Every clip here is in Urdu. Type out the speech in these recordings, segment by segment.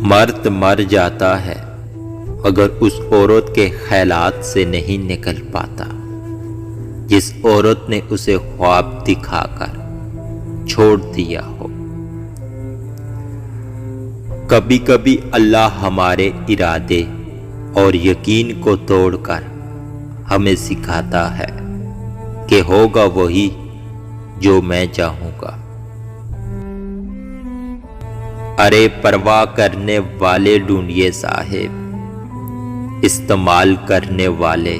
مرد مر جاتا ہے مگر اس عورت کے خیالات سے نہیں نکل پاتا جس عورت نے اسے خواب دکھا کر چھوڑ دیا ہو۔ کبھی کبھی اللہ ہمارے ارادے اور یقین کو توڑ کر ہمیں سکھاتا ہے کہ ہوگا وہی جو میں چاہوں گا۔ ارے پرواہ کرنے والے ڈھونڈیے صاحب، استعمال کرنے والے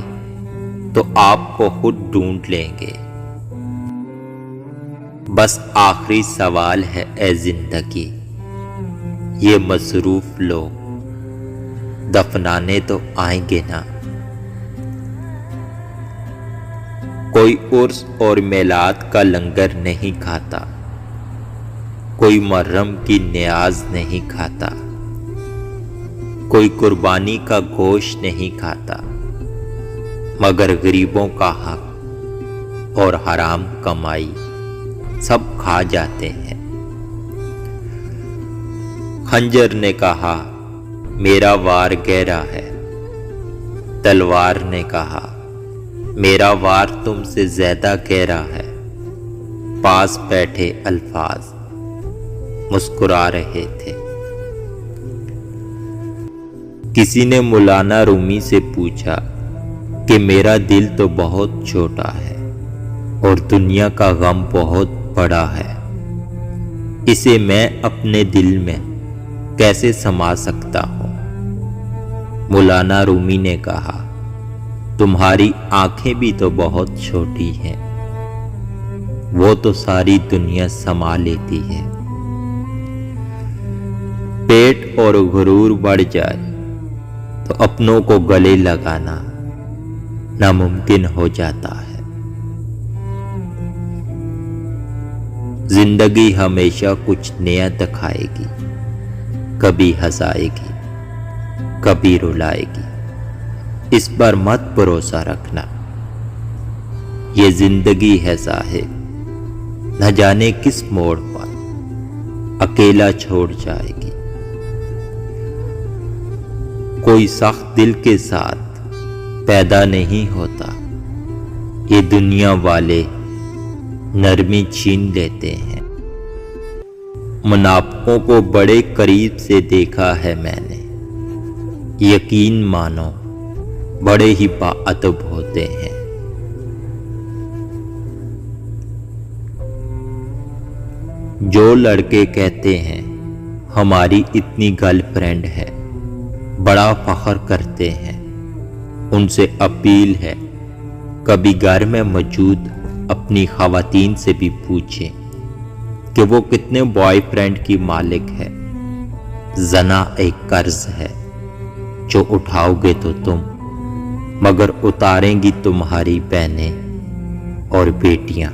تو آپ کو خود ڈھونڈ لیں گے۔ بس آخری سوال ہے اے زندگی، یہ مصروف لوگ دفنانے تو آئیں گے نا۔ کوئی عرس اور میلاد کا لنگر نہیں کھاتا، کوئی محرم کی نیاز نہیں کھاتا، کوئی قربانی کا گوشت نہیں کھاتا، مگر غریبوں کا حق اور حرام کمائی سب کھا جاتے ہیں۔ خنجر نے کہا میرا وار گہرا ہے، تلوار نے کہا میرا وار تم سے زیادہ گہرا ہے۔ پاس بیٹھے الفاظ مسکرا رہے تھے۔ کسی نے مولانا رومی سے پوچھا کہ میرا دل تو بہت چھوٹا ہے اور دنیا کا غم بہت بڑا ہے، اسے میں اپنے دل میں کیسے سما سکتا ہوں؟ مولانا رومی نے کہا تمہاری آنکھیں بھی تو بہت چھوٹی ہیں، وہ تو ساری دنیا سما لیتی ہے۔ پیٹ اور غرور بڑھ جائے تو اپنوں کو گلے لگانا ناممکن ہو جاتا ہے۔ زندگی ہمیشہ کچھ نیا دکھائے گی، کبھی ہنسائے گی، کبھی رلائے گی، اس پر مت بھروسہ رکھنا۔ یہ زندگی ہے صاحب، نہ جانے کس موڑ پر اکیلا چھوڑ جائے گی۔ کوئی سخت دل کے ساتھ پیدا نہیں ہوتا، یہ دنیا والے نرمی چھین لیتے ہیں۔ منافقوں کو بڑے قریب سے دیکھا ہے میں نے، یقین مانو بڑے ہی باادب ہوتے ہیں۔ جو لڑکے کہتے ہیں ہماری اتنی گرل فرینڈ ہے، بڑا فخر کرتے ہیں، ان سے اپیل ہے کبھی گھر میں موجود اپنی خواتین سے بھی پوچھیں کہ وہ کتنے بوائے فرینڈ کی مالک ہے۔ زنا ایک قرض ہے جو اٹھاؤ گے تو تم، مگر اتاریں گی تمہاری بہنیں اور بیٹیاں۔